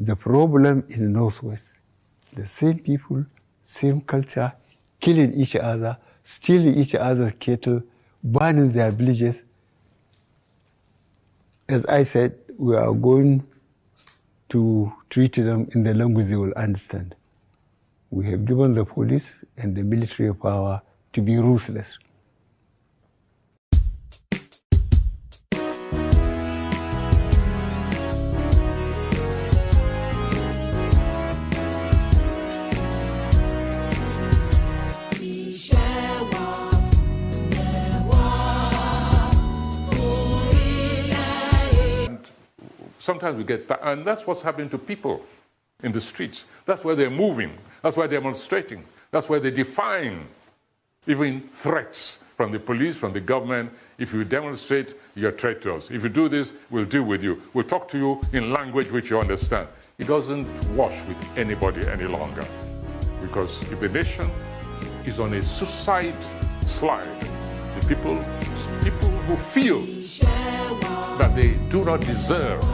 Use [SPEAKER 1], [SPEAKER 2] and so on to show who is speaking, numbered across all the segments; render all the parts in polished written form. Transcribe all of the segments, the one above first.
[SPEAKER 1] The problem is Northwest. The same people, same culture, killing each other, stealing each other's cattle, burning their villages. As I said, we are going to treat them in the language they will understand. We have given the police and the military power to be ruthless.
[SPEAKER 2] Sometimes we get, and that's what's happening to people in the streets. That's where they're moving. That's why they're demonstrating. That's why they're defying even threats from the police, from the government. If you demonstrate, you're a threat to us. If you do this, we'll deal with you. We'll talk to you in language which you understand. It doesn't wash with anybody any longer. Because if the nation is on a suicide slide, the people who feel that they do not deserve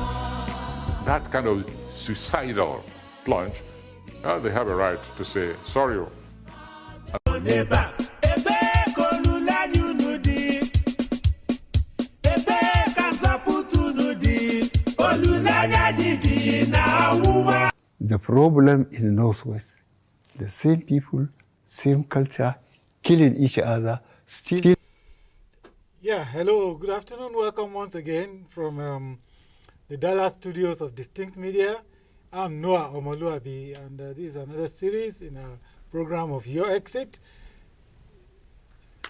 [SPEAKER 2] that kind of suicidal plunge, they have a right to say, sorry.
[SPEAKER 1] The problem is Northwest. The same people, same culture, killing each other, still.
[SPEAKER 3] Yeah, hello, good afternoon. Welcome once again from the Dallas studios of Distinct Media. I'm Noah Omoluabi, and this is another series in our program of Your Exit,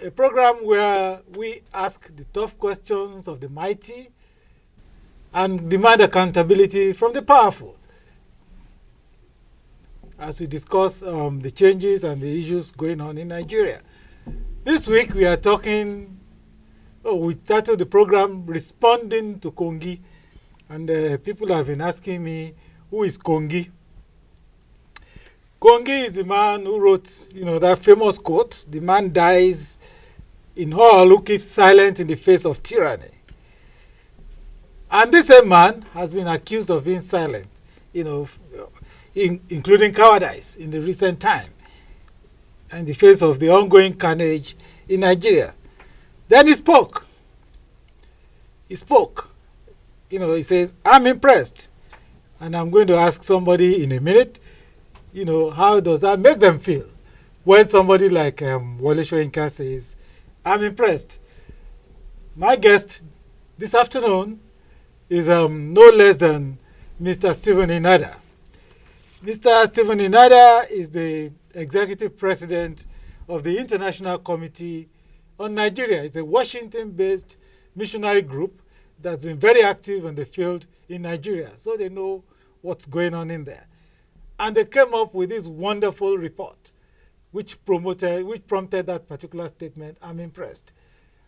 [SPEAKER 3] a program where we ask the tough questions of the mighty and demand accountability from the powerful as we discuss the changes and the issues going on in Nigeria. This week we are talking, we titled the program Responding to Kongi. And people have been asking me, who is Kongi? Kongi is the man who wrote, that famous quote, "The man dies in all who keeps silent in the face of tyranny." And this same man has been accused of being silent, including cowardice in the recent time, in the face of the ongoing carnage in Nigeria. Then he spoke. He says, "I'm impressed." And I'm going to ask somebody in a minute, how does that make them feel when somebody like WOLE SOYINKA says, "I'm impressed." My guest this afternoon is no less than Mr. Stephen Inada. Mr. Stephen Inada is the executive president of the International Committee on Nigeria. It's a Washington-based missionary group that's been very active in the field in Nigeria, so they know what's going on in there. And they came up with this wonderful report, which prompted that particular statement, "I'm impressed."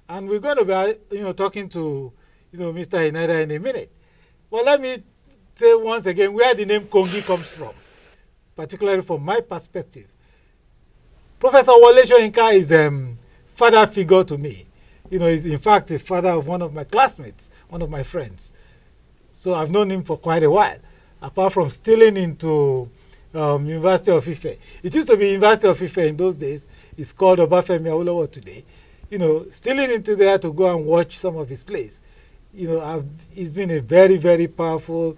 [SPEAKER 3] And we're going to be, talking to, Mr. Inada in a minute. Well, let me say once again where the name Kongi comes from, particularly from my perspective. Professor WOLE SOYINKA is a father figure to me. He's in fact the father of one of my classmates, one of my friends. So I've known him for quite a while, apart from stealing into University of Ife. It used to be University of Ife in those days. It's called Obafemi Awolowo today. Stealing into there to go and watch some of his plays. He's been a very, very powerful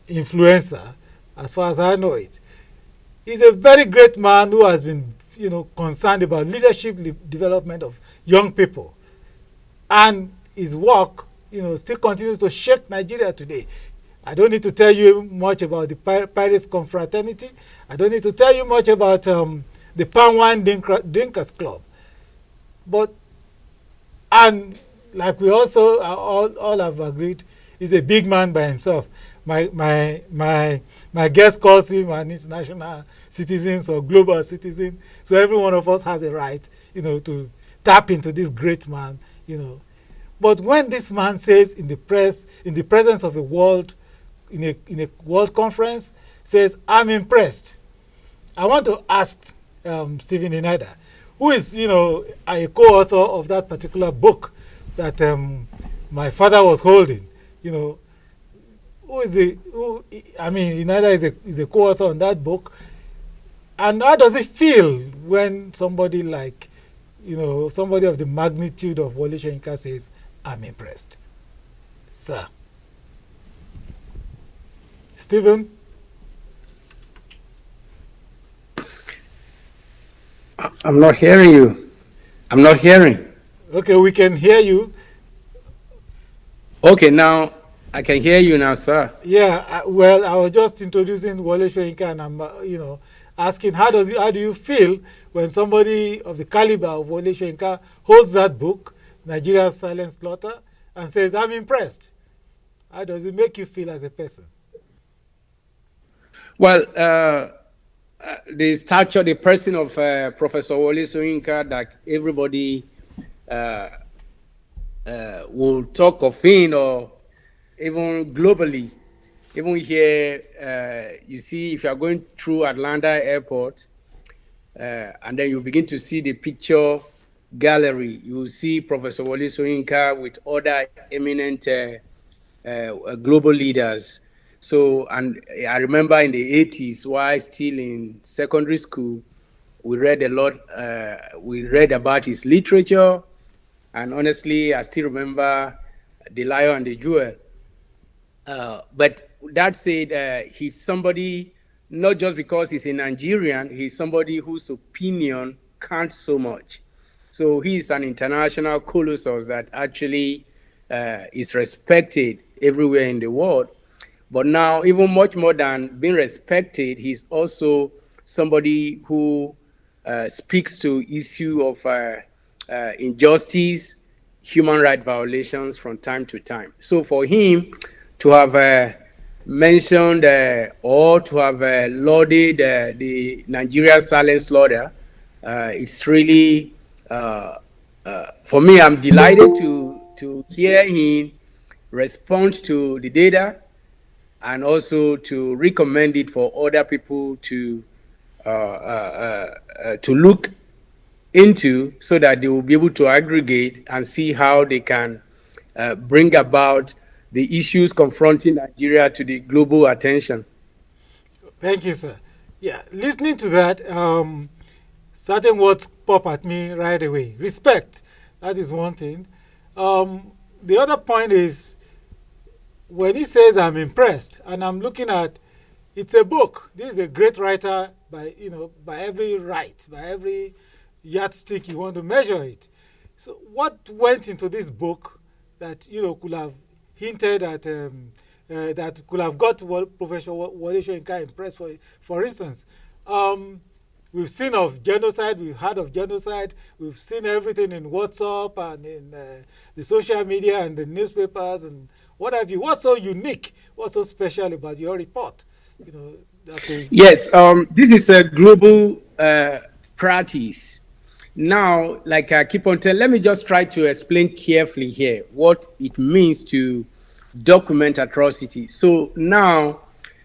[SPEAKER 3] influencer as far as I know it. He's a very great man who has been, concerned about leadership development of young people. And his work, still continues to shake Nigeria today. I don't need to tell you much about the Pirates Confraternity. I don't need to tell you much about the Palm Wine Drinkers Club. And like we also all have agreed, he's a big man by himself. My guest calls him an international citizen or global citizen. So every one of us has a right, to tap into this great man. But when this man says in the press, in the presence of a world, in a world conference, says, "I'm impressed," I want to ask Stephen Inada, who is, a co-author of that particular book that my father was holding. I mean, Inada is a co-author on that book. And how does it feel when somebody like, somebody of the magnitude of Wole Soyinka says, I'm impressed? Sir. Stephen?
[SPEAKER 4] I'm not hearing you. I'm not hearing.
[SPEAKER 3] Okay, we can hear you.
[SPEAKER 4] Okay, now I can hear you now, sir.
[SPEAKER 3] Yeah, well, I was just introducing Wole Soyinka, and I'm, asking how do you feel when somebody of the caliber of Wole Soyinka holds that book, Nigeria's Silent Slaughter, and says, I'm impressed? How does it make you feel as a person?
[SPEAKER 4] Well, the stature, the person of Professor Wole Soyinka, that everybody will talk of him, or even globally. Even here, you see, if you are going through Atlanta Airport, and then you begin to see the picture gallery, you will see Professor Wole Soyinka with other eminent global leaders. So, and I remember in the 80s, while still in secondary school, we read a lot, we read about his literature, and honestly, I still remember The Lion and the Jewel. But that said, he's somebody, not just because he's a Nigerian, he's somebody whose opinion counts so much. So he's an international colossus that actually is respected everywhere in the world. But now, even much more than being respected, he's also somebody who speaks to issue of injustice, human rights violations from time to time. So for him to have mentioned or to have lauded the Nigeria Silent Slaughter, it's really, for me, I'm delighted to hear him respond to the data, and also to recommend it for other people to look into, so that they will be able to aggregate and see how they can bring about the issues confronting Nigeria to the global attention.
[SPEAKER 3] Thank you, sir. Yeah, listening to that, certain words pop at me right away. Respect, that is one thing. The other point is, when he says I'm impressed, and I'm looking at, it's a book. This is a great writer by every right, by every yardstick you want to measure it. So what went into this book that could have hinted at that could have got Professor Wole Soyinka impressed? For instance, we've seen of genocide, we've heard of genocide, we've seen everything in WhatsApp and in the social media and the newspapers and what have you. What's so unique, what's so special about your report?
[SPEAKER 4] Yes, this is a global practice. Now, like I keep on telling, let me just try to explain carefully here what it means to document atrocity. So now,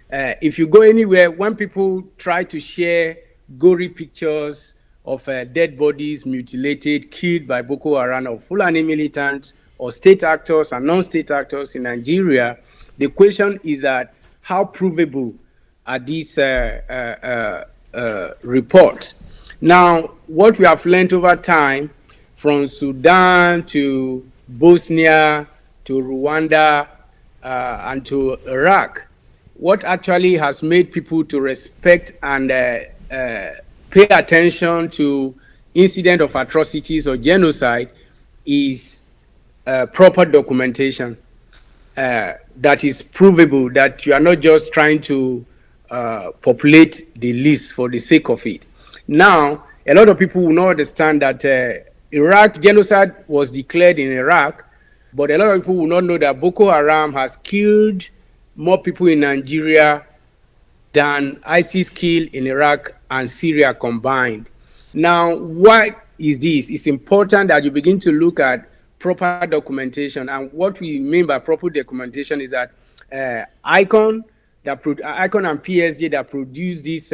[SPEAKER 4] if you go anywhere, when people try to share gory pictures of dead bodies, mutilated, killed by Boko Haram or Fulani militants or state actors and non-state actors in Nigeria, the question is that how provable are these reports? Now, what we have learned over time, from Sudan to Bosnia to Rwanda and to Iraq, what actually has made people to respect and pay attention to incident of atrocities or genocide is proper documentation that is provable, that you are not just trying to populate the list for the sake of it. Now, a lot of people will not understand that Iraq genocide was declared in Iraq, but a lot of people will not know that Boko Haram has killed more people in Nigeria than ISIS killed in Iraq and Syria combined. Now, why is this? It's important that you begin to look at proper documentation. And what we mean by proper documentation is that ICON and PSG that produce this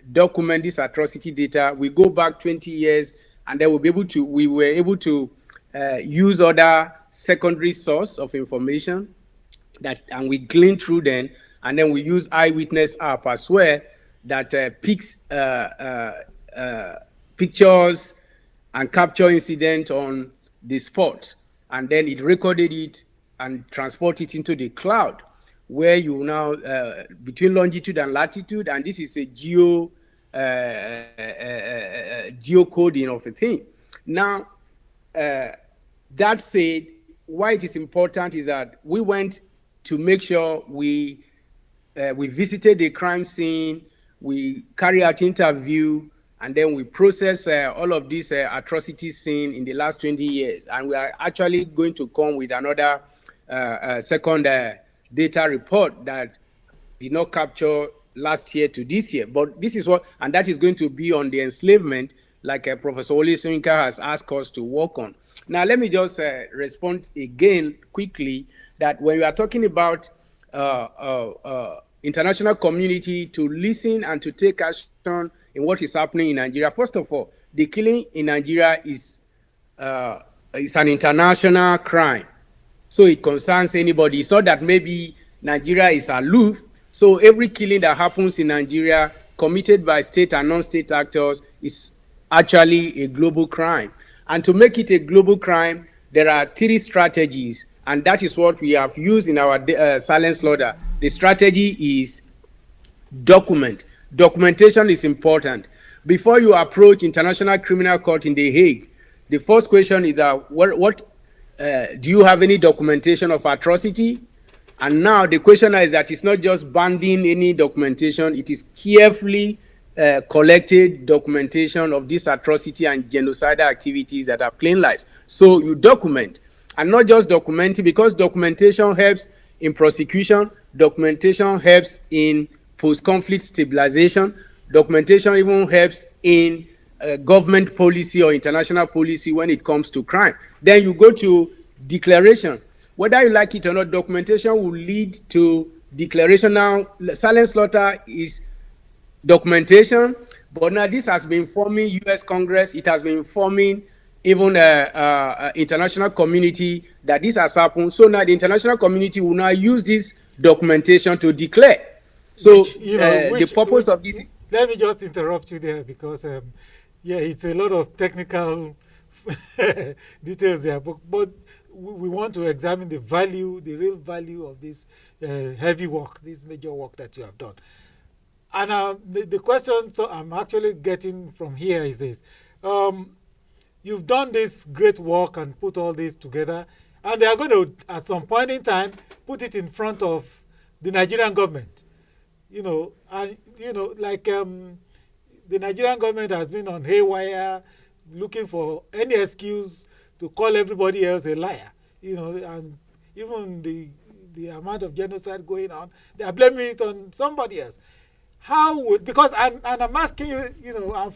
[SPEAKER 4] document, this atrocity data, we go back 20 years, and then we were able to use other secondary source of information that, and we glean through them, and then we use eyewitness app as well that picks pictures and capture incident on the spot, and then it recorded it and transport it into the cloud, where you now between longitude and latitude, and this is a geocoding of a thing. Now, that said, why it is important is that we went to make sure we visited the crime scene, we carry out interview, and then we process all of these atrocities seen in the last 20 years. And we are actually going to come with another second data report that did not capture last year to this year. But this is what, and that is going to be on the enslavement, like Professor WOLE SOYINKA has asked us to work on. Now, let me just respond again quickly that when we are talking about international community to listen and to take action in what is happening in Nigeria, first of all, the killing in Nigeria is an international crime. So it concerns anybody. It's not that maybe Nigeria is aloof. So every killing that happens in Nigeria committed by state and non-state actors is actually a global crime. And to make it a global crime, there are 3 strategies, and that is what we have used in our silent slaughter. The strategy is document. Documentation is important. Before you approach International Criminal Court in The Hague, the first question is, do you have any documentation of atrocity? And now the question is that it's not just banding any documentation, it is carefully collected documentation of this atrocity and genocidal activities that have claimed lives. So you document, and not just documenting, because documentation helps in prosecution, documentation helps in post-conflict stabilization, documentation even helps in government policy or international policy when it comes to crime. Then you go to declaration. Whether you like it or not, documentation will lead to declaration. Now, silent slaughter is documentation, but now this has been informing U.S. Congress, it has been informing even international community that this has happened. So now the international community will now use this documentation to declare. So the purpose of this...
[SPEAKER 3] Let me just interrupt you there, because yeah, it's a lot of technical details there, but we want to examine the value, the real value of this heavy work, this major work that you have done. And the question so I'm actually getting from here is this. You've done this great work and put all this together, and they are going to, at some point in time, put it in front of the Nigerian government. You know, and, you know, like the Nigerian government has been on haywire, looking for any excuse to call everybody else a liar. You know, and even the amount of genocide going on, they are blaming it on somebody else. How would, because I'm asking you, you know, I'm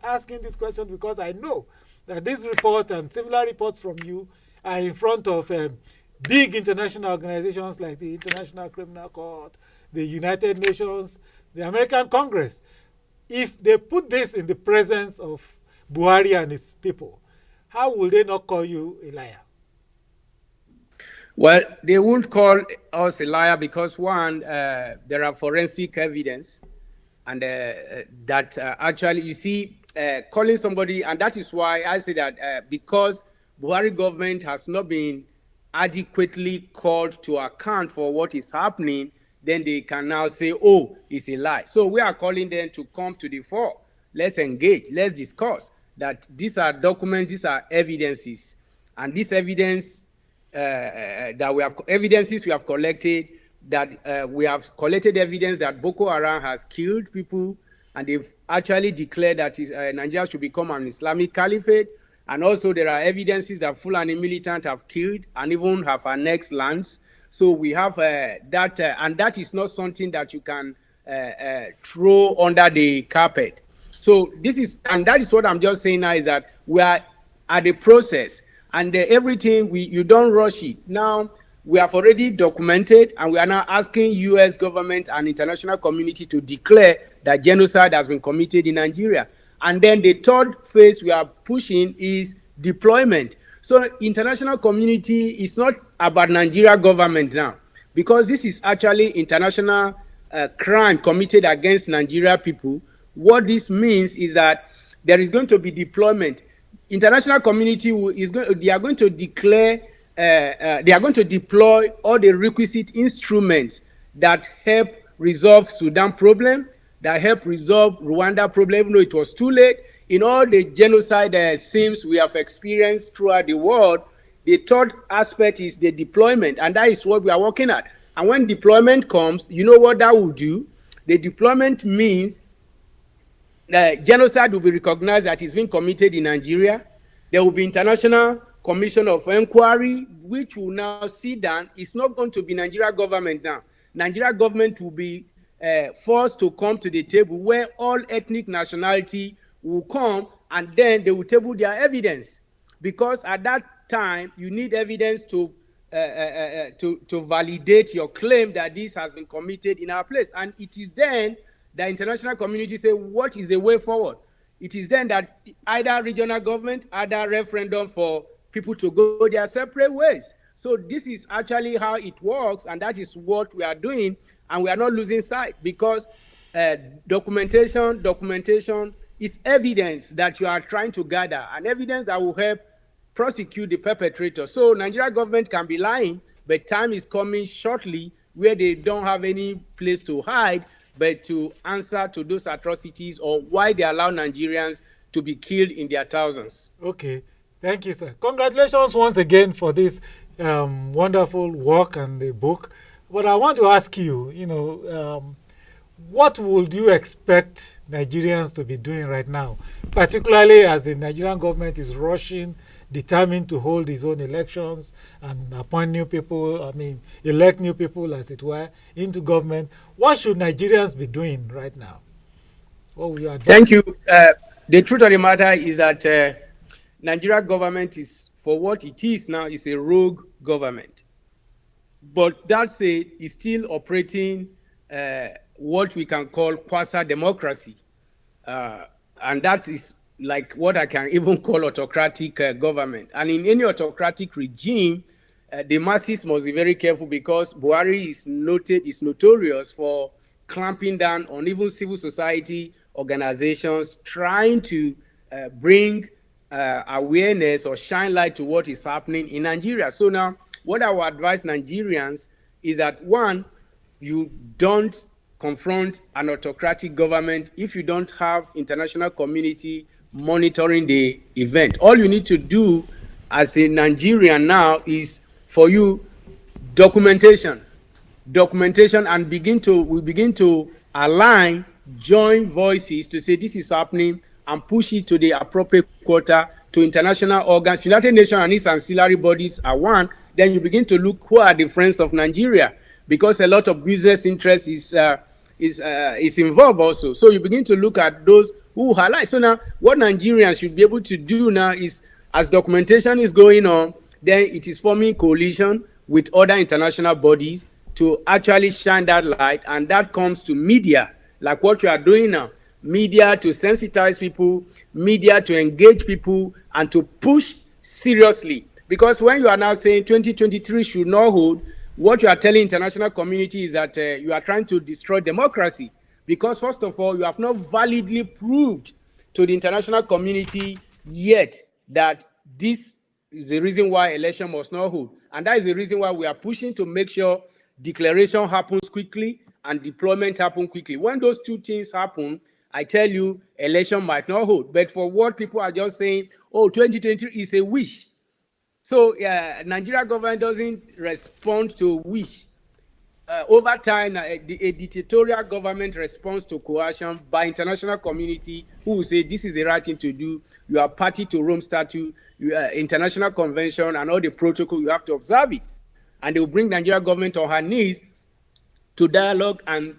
[SPEAKER 3] asking this question because I know that this report and similar reports from you are in front of big international organizations like the International Criminal Court, the United Nations, the American Congress. If they put this in the presence of Buhari and his people, how will they not call you a liar?
[SPEAKER 4] Well, they won't call us a liar because, one, there are forensic evidence, and that actually, you see, calling somebody, and that is why I say that because Buhari government has not been adequately called to account for what is happening, then they can now say, oh, it's a lie. So we are calling them to come to the fore. Let's engage, let's discuss that these are documents, these are evidences, and this evidence that we have, evidences we have collected, that we have collected evidence that Boko Haram has killed people, and they've actually declared that Nigeria should become an Islamic caliphate. And also there are evidences that Fulani militants have killed and even have annexed lands. So we have that, and that is not something that you can throw under the carpet. So this is, and that is what I'm just saying now, is that we are at the process, and everything, you don't rush it. Now, we have already documented, and we are now asking U.S. government and international community to declare that genocide has been committed in Nigeria. And then the third phase we are pushing is deployment. So international community is not about Nigeria government now. because this is actually international crime committed against Nigeria people. What this means is that there is going to be deployment. International community they are going to declare, they are going to deploy all the requisite instruments that help resolve Sudan problem, that help resolve Rwanda problem, even though it was too late. In all the genocide scenes we have experienced throughout the world, the third aspect is the deployment, and that is what we are working at. And when deployment comes, you know what that will do? The deployment means genocide will be recognized that it's been committed in Nigeria. There will be international commission of inquiry, which will now sit down. It's not going to be Nigeria government now. Nigeria government will be forced to come to the table where all ethnic nationality will come, and then they will table their evidence. Because at that time, you need evidence to validate your claim that this has been committed in our place. And it is then the international community say, what is the way forward? It is then that either regional government, either referendum for people to go their separate ways. So this is actually how it works, and that is what we are doing, and we are not losing sight, because documentation is evidence that you are trying to gather, and evidence that will help prosecute the perpetrator. So Nigeria government can be lying, but time is coming shortly where they don't have any place to hide, but to answer to those atrocities, or why they allow Nigerians to be killed in their thousands.
[SPEAKER 3] Okay, thank you, sir. Congratulations once again for this wonderful work and the book. But I want to ask you, what would you expect Nigerians to be doing right now, particularly as the Nigerian government is rushing, determined to hold its own elections and appoint new people, elect new people, as it were, into government? What should Nigerians be doing right now? What will you advise?
[SPEAKER 4] Thank you. The truth of the matter is that Nigeria government is, for what it is now, is a rogue government. But that said, it's still operating what we can call quasi-democracy. And that is like what I can even call autocratic government. And in any autocratic regime, the masses must be very careful, because Buhari is notorious for clamping down on even civil society organizations trying to bring awareness or shine light to what is happening in Nigeria. So now, what I would advise Nigerians is that, one, you don't confront an autocratic government if you don't have international community monitoring the event. All you need to do as a Nigerian now is, for you, documentation, and we begin to align, join voices to say this is happening, and push it to the appropriate quarter, to international organs. United Nations and its ancillary bodies are one. Then you begin to look who are the friends of Nigeria, because a lot of business interest is involved also. So you begin to look at those who highlight. So now, what Nigerians should be able to do now is, as documentation is going on, then it is forming coalition with other international bodies to actually shine that light, and that comes to media, like what you are doing now. Media to sensitize people, media to engage people, and to push seriously. Because when you are now saying 2023 should not hold, what you are telling international community is that you are trying to destroy democracy. Because first of all, you have not validly proved to the international community yet that this is the reason why election must not hold. And that is the reason why we are pushing to make sure declaration happens quickly and deployment happen quickly. When those two things happen, I tell you, election might not hold. But for what people are just saying, oh, 2023 is a wish. So Nigeria government doesn't respond to wish. Over time, a dictatorial government responds to coercion by international community, who will say this is the right thing to do. You are party to Rome Statute, international convention, and all the protocol, you have to observe it. And they will bring Nigeria government on her knees to dialogue and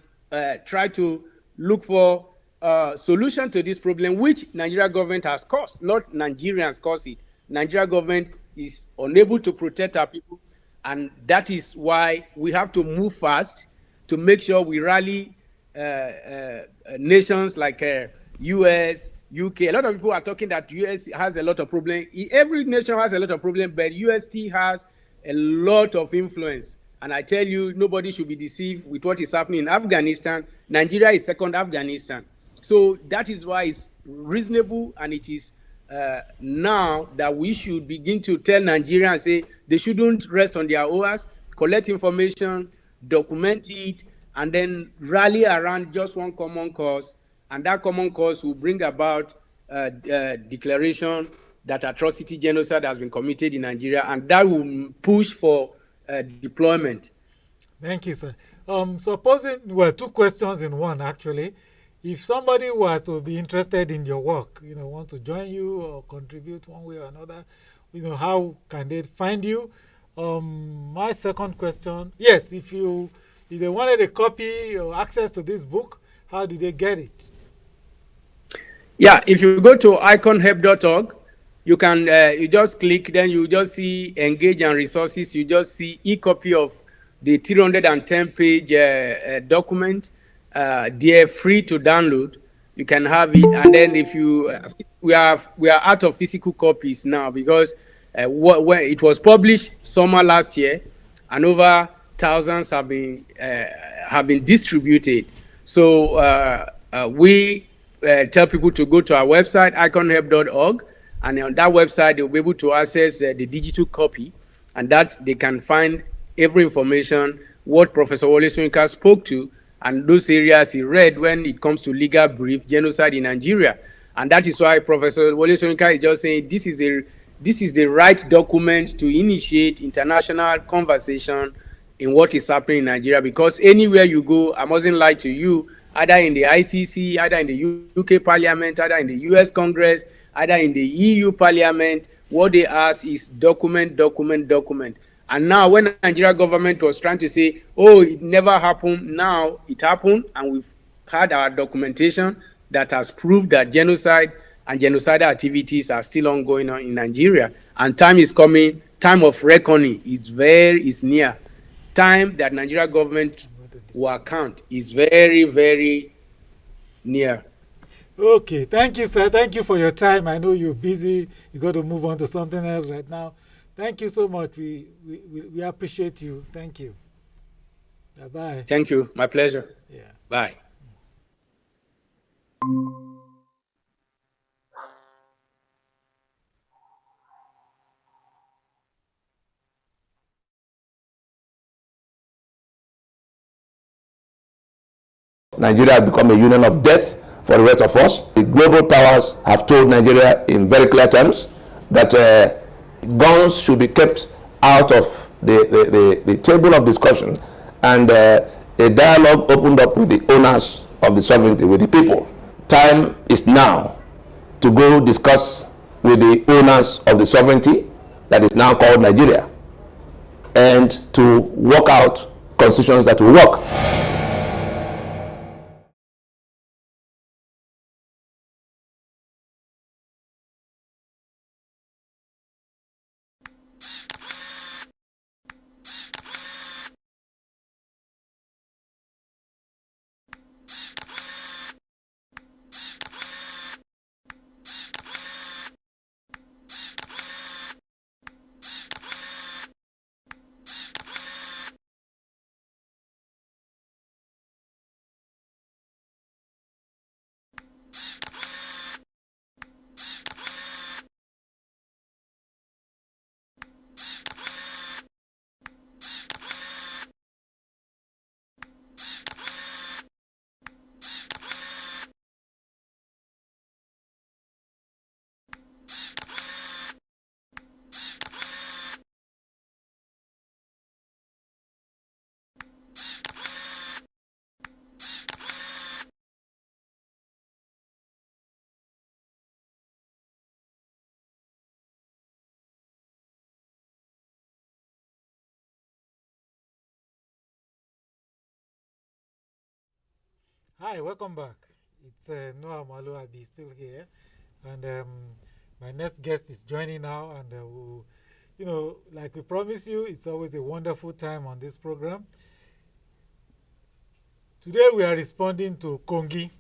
[SPEAKER 4] try to look for a solution to this problem, which Nigeria government has caused, not Nigerians caused it. Nigeria government is unable to protect our people, and that is why we have to move fast to make sure we rally nations like US, UK. A lot of people are talking that US has a lot of problems. Every nation has a lot of problems, but US still has a lot of influence And I tell you, nobody should be deceived with what is happening in Afghanistan. Nigeria is second Afghanistan. So that is why it's reasonable, and it is now that we should begin to tell Nigerians, say they shouldn't rest on their oars, collect information, document it, and then rally around just one common cause. And that common cause will bring about declaration that atrocity, genocide has been committed in Nigeria, and that will push for deployment.
[SPEAKER 3] Thank you, sir. Supposing, well, two questions in one, actually. If somebody were to be interested in your work, want to join you or contribute one way or another, how can they find you? My second question, yes, if they wanted a copy or access to this book, how do they get it?
[SPEAKER 4] Yeah, if you go to iconhelp.org, you can you just click, then you just see engage and resources. You just see e-copy of the 310-page document. They're free to download. You can have it, and then if you we are out of physical copies now, because when it was published summer last year, and over thousands have been distributed. So we tell people to go to our website, iconhelp.org, and on that website they'll be able to access the digital copy, and that they can find every information, what Professor Wole Soyinka spoke to, and those areas he read when it comes to legal brief, genocide in Nigeria. And that is why Professor Wole Soyinka is just saying this is the right document to initiate international conversation in what is happening in Nigeria, because anywhere you go, I mustn't lie to you, either in the ICC, either in the UK Parliament, either in the US Congress, either in the EU Parliament, what they ask is document, document, document. And now when the Nigeria government was trying to say, oh, it never happened, now it happened, and we've had our documentation that has proved that genocide and genocidal activities are still ongoing in Nigeria. And time is coming, time of reckoning is near. Time that Nigeria government will account is very, very near.
[SPEAKER 3] Okay, thank you, sir. Thank you for your time. I know you're busy. You got to move on to something else right now. Thank you so much. We appreciate you. Thank you. Bye-bye.
[SPEAKER 4] Thank you. My pleasure.
[SPEAKER 3] Yeah.
[SPEAKER 4] Bye.
[SPEAKER 5] Nigeria has become a union of death for the rest of us. The global powers have told Nigeria in very clear terms that guns should be kept out of the table of discussion, and a dialogue opened up with the owners of the sovereignty, with the people. Time is now to go discuss with the owners of the sovereignty that is now called Nigeria, and to work out constitutions that will work.
[SPEAKER 3] Hi, welcome back. It's Noah Maluabi still here, and my next guest is joining now, and we'll, like we promised you, it's always a wonderful time on this program. Today we are responding to Kongi,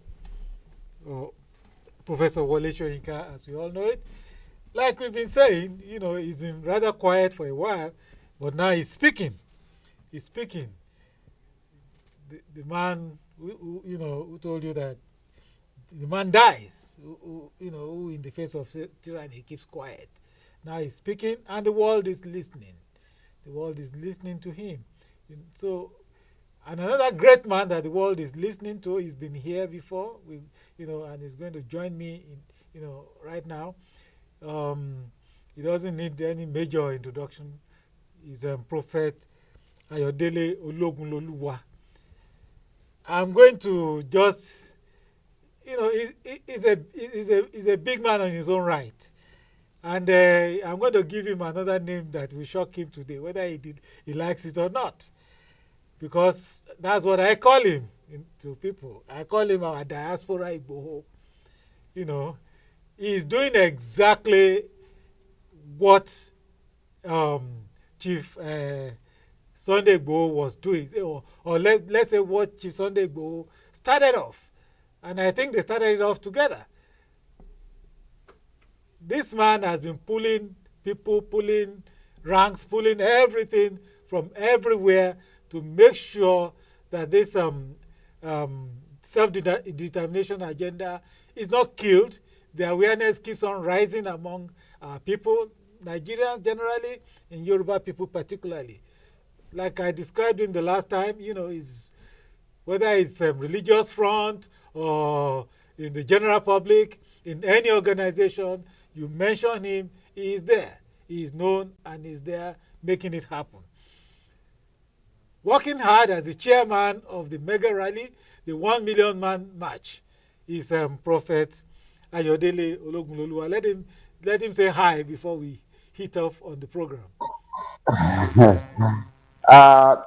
[SPEAKER 3] Professor Wole Soyinka, as we all know it. Like we've been saying, he's been rather quiet for a while, but now he's speaking. is speaking. The man who told you that the man dies, who in the face of tyranny keeps quiet. Now he's speaking, and the world is listening. The world is listening to him. So, and another great man that the world is listening to, he's been here before, and he's going to join me right now. He doesn't need any major introduction. He's a Prophet Ayodele Ologunloluwa. I'm going to just, he's a big man on his own right. And I'm going to give him another name that will shock him today, whether he likes it or not. Because that's what I call him to people. I call him our diaspora Igboho. He's doing exactly what Chief Sunday Igboho was doing, or let's say what Chief Sunday Igboho started off. And I think they started it off together. This man has been pulling people, pulling ranks, pulling everything from everywhere to make sure that this self-determination agenda is not killed. The awareness keeps on rising among people, Nigerians generally, and Yoruba people particularly. Like I described in the last time, whether it's a religious front or in the general public, in any organization, you mention him, he is there. He is known and is there making it happen. Working hard as the chairman of the mega rally, the 1 million man march, is Prophet Ayodele Ologunloluwa. Let him say hi before we hit off on the program.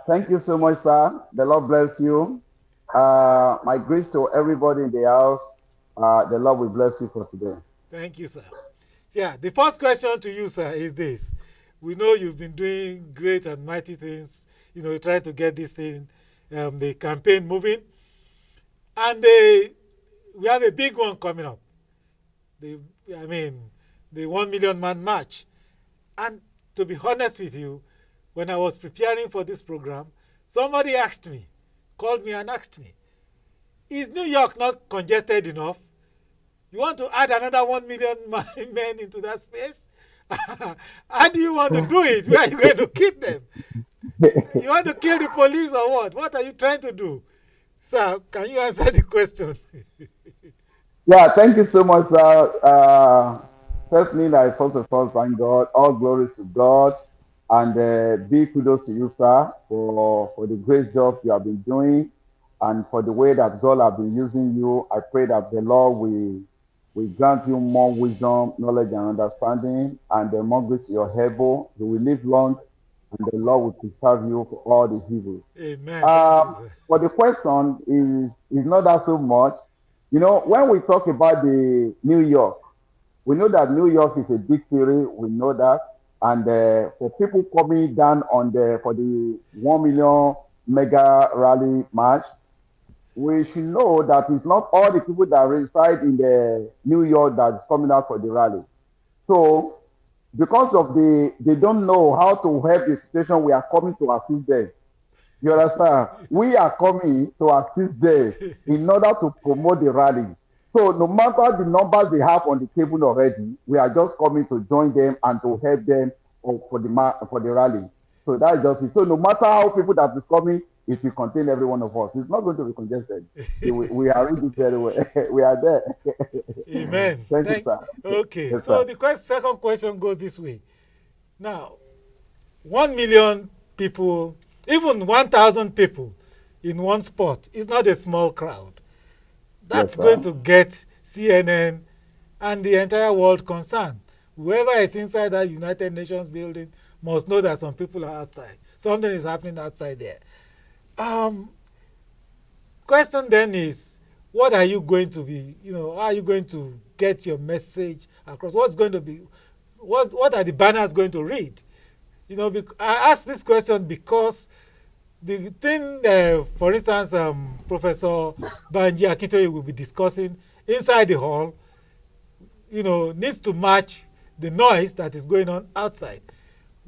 [SPEAKER 6] Thank you so much, sir. The Lord bless you. My grace to everybody in the house. The Lord will bless you for today.
[SPEAKER 3] Thank you, sir. Yeah, the first question to you, sir, is this. We know you've been doing great and mighty things, trying to get this thing, the campaign moving. And we have a big one coming up. The 1 million man march. And to be honest with you, when I was preparing for this program, somebody called me and asked me, is New York not congested enough? You want to add another 1 million men into that space? How do you want to do it? Where are you going to keep them? You want to kill the police or what? What are you trying to do? Sir, can you answer the question?
[SPEAKER 6] Yeah, thank you so much, sir. Firstly, I first of all thank God. All glories to God. And big kudos to you, sir, for the great job you have been doing and for the way that God has been using you. I pray that the Lord will grant you more wisdom, knowledge, and understanding, and more grace to your elbow. You will live long, and the Lord will preserve you for all the evils.
[SPEAKER 3] Amen.
[SPEAKER 6] For the question is not that so much. When we talk about the New York, we know that New York is a big city. We know that. And for people coming down for the 1 million mega rally march, we should know that it's not all the people that reside in the New York that is coming out for the rally. So because of they don't know how to help the situation, we are coming to assist them. You understand? We are coming to assist them in order to promote the rally. So no matter the numbers they have on the table already, we are just coming to join them and to help them for the rally. So that's just it. So no matter how people that is coming, it will contain every one of us. It's not going to be congested. We are ready very well. We are there.
[SPEAKER 3] Amen.
[SPEAKER 6] Thank you, sir.
[SPEAKER 3] Okay.
[SPEAKER 6] Yes,
[SPEAKER 3] so
[SPEAKER 6] sir.
[SPEAKER 3] the second question goes this way. Now, 1 million people, even 1,000 people in one spot is not a small crowd. That's
[SPEAKER 6] Yes,
[SPEAKER 3] going to get CNN and the entire world concerned. Whoever is inside that United Nations building must know that some people are outside. Something is happening outside there. Question then is, what are you going to be, how are you going to get your message across? What's going to be, what are the banners going to read? I ask this question because the thing, for instance, Professor Banji Akintoye will be discussing inside the hall, needs to match the noise that is going on outside.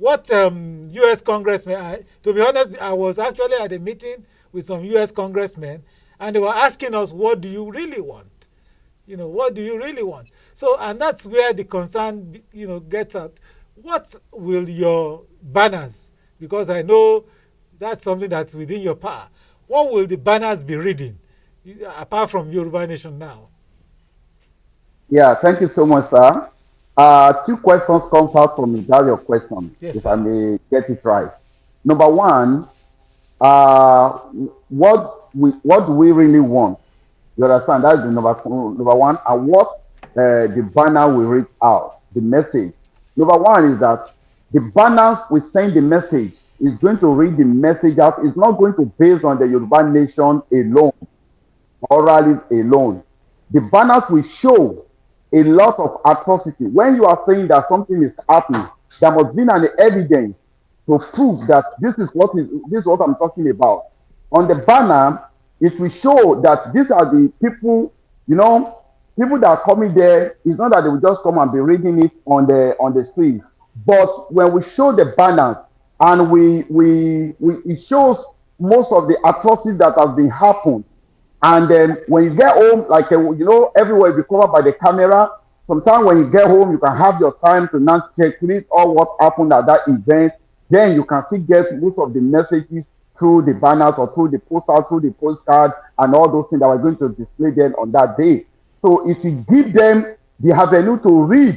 [SPEAKER 3] what U.S. congressmen, to be honest, I was actually at a meeting with some U.S. congressmen, and they were asking us, what do you really want? You know, what do you really want? So, and that's where the concern, you know, gets out. What will your banners, because I know that's something that's within your power, what will the banners be reading, apart from Yoruba Nation now?
[SPEAKER 6] Yeah, thank you so much, sir. Two questions comes out from me. That's your question,
[SPEAKER 3] Yes,
[SPEAKER 6] if
[SPEAKER 3] sir.
[SPEAKER 6] I may get it right. Number one, uh, what do we really want? You understand? That's the number one. And what the banner will read out, the message. Number one is that the banners will send the message. Is going to read the message out. It's not going to base on the Yoruba nation alone or rallies alone. The banners will show a lot of atrocity. When you are saying that something is happening, there must be an evidence to prove that this is what I'm talking about. On the banner, it will show that these are the people, you know, people that are coming there. It's not that they will just come and be reading it on the street, but when we show the banners and it shows most of the atrocities that have been happened. And then when you get home, like, you know, everywhere will be covered by the camera. Sometimes when you get home, you can have your time to now check it all what happened at that event. Then you can still get most of the messages through the banners or through the poster, through the postcard, and all those things that we're going to display them on that day. So if you give them the avenue to read,